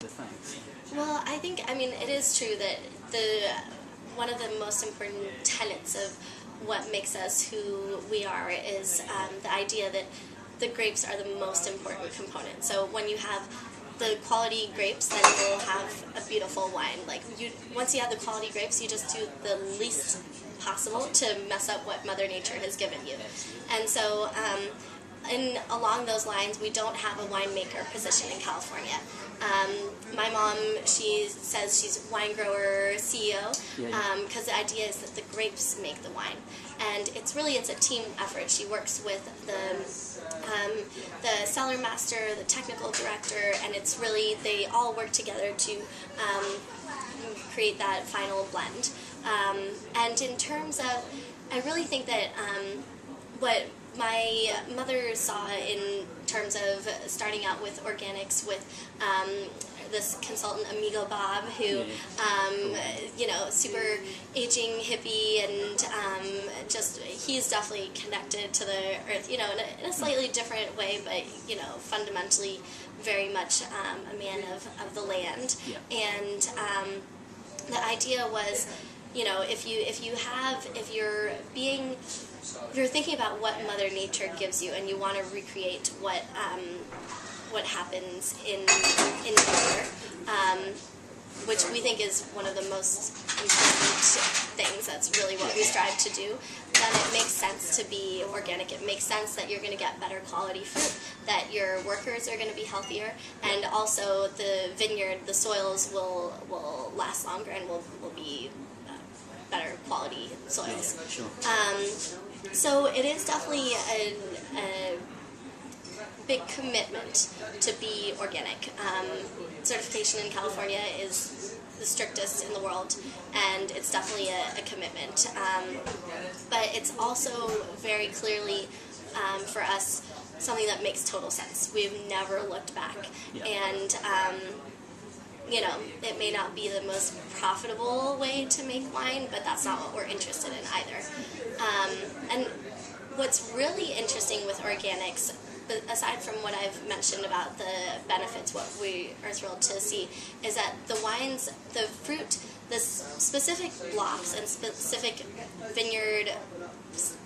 of things. Well, I mean, it is true that one of the most important tenets of what makes us who we are is the idea that the grapes are the most important component. So when you have the quality grapes, then you'll have a beautiful wine. Like once you have the quality grapes, you just do the least possible to mess up what Mother Nature has given you. And so, along those lines, we don't have a winemaker position in California. My mom, she says she's wine grower CEO because the idea is that the grapes make the wine, and it's a team effort. She works with the cellar master, the technical director, and it's really they all work together to create that final blend. And in terms of, I really think that what my mother saw in terms of starting out with organics with this consultant Amigo Bob, who super aging hippie, and just he's definitely connected to the earth, in a slightly different way, but fundamentally very much a man of the land. And the idea was, if you're thinking about what Mother Nature gives you, and you want to recreate what happens in nature, which we think is one of the most important things. That's really what we strive to do. Then it makes sense to be organic. It makes sense that you're going to get better quality fruit, that your workers are going to be healthier, and also the vineyard, the soils will last longer and will be better quality soils. So it is definitely a big commitment to be organic. Certification in California is the strictest in the world, and it's definitely a commitment. But it's also very clearly, for us, something that makes total sense. We've never looked back. And it may not be the most profitable way to make wine, but that's not what we're interested in either. And what's really interesting with organics, aside from what I've mentioned about the benefits, what we are thrilled to see, is that the wines, the fruit, the specific blocks and specific vineyard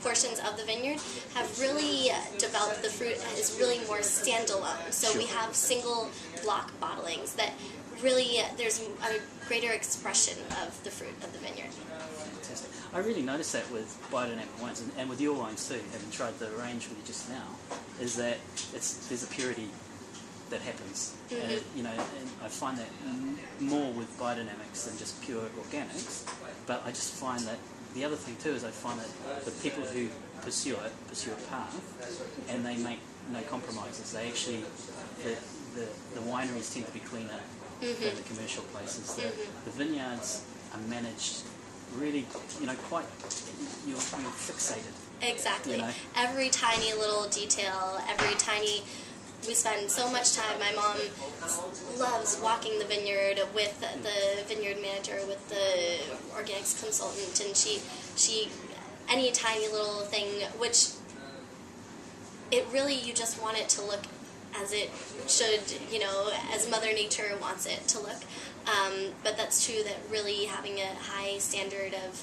portions of the vineyard have really developed the fruit is really more standalone. So we have single block bottlings that really, there's a greater expression of the fruit of the vineyard. Fantastic. I really noticed that with biodynamic wines, and with your wines too, having tried the range with you just now, is that there's a purity that happens. And I find that more with biodynamics than just pure organics, but I just find that the other thing too is I find that the people who pursue a path, and they make no compromises. They actually, the wineries tend to be cleaner than the commercial places. The vineyards are managed really, quite, you're fixated. Exactly. Every tiny little detail, we spend so much time. My mom loves walking the vineyard with the vineyard manager, with the organics consultant, and she any tiny little thing, which it really, you just want it to look as it should, as Mother Nature wants it to look. But that's true that really having a high standard of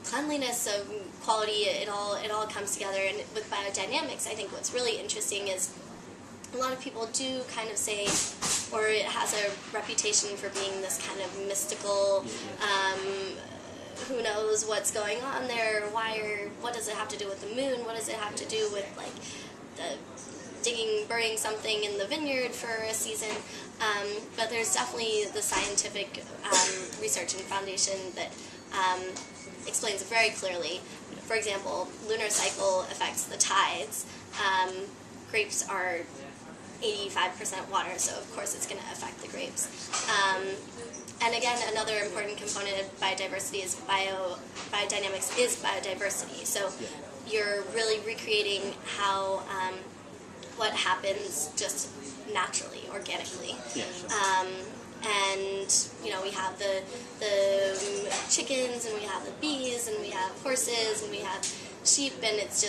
cleanliness, of quality, it all comes together. And with biodynamics, I think what's really interesting is a lot of people do kind of say, or it has a reputation for being this kind of mystical, who knows what's going on there, what does it have to do with the moon, what does it have to do with burying something in the vineyard for a season, but there's definitely the scientific research and foundation that explains it very clearly. For example, lunar cycle affects the tides. Grapes are 85% water, so of course it's going to affect the grapes. And again, another important component of biodiversity is biodynamics is biodiversity. So you're really recreating how what happens just naturally, organically. And we have the chickens, and we have the bees, and we have horses, and we have sheep, and it's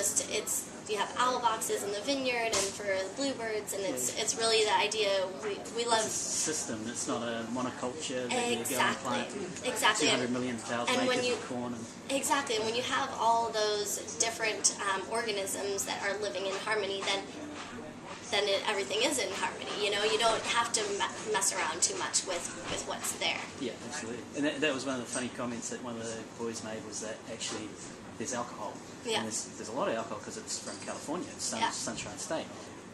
you have owl boxes in the vineyard and for the bluebirds, and it's really the idea we love. It's a system. It's not a monoculture that you go and plant Exactly. 200 million thousand acres of corn. Exactly, and when you have all those different organisms that are living in harmony, then everything is in harmony. You know, you don't have to mess around too much with what's there. Yeah, absolutely. And that was one of the funny comments that one of the boys made, was that actually there's alcohol. Yeah. And there's a lot of alcohol because it's from California, it's Sunshine State.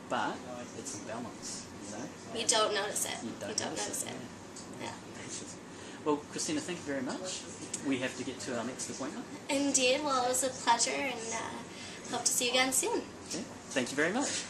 But it's in balance, you know. You don't notice it. You don't notice it. Yeah. Well, Christina, thank you very much. We have to get to our next appointment. Indeed. Well, it was a pleasure, and hope to see you again soon. Okay. Thank you very much.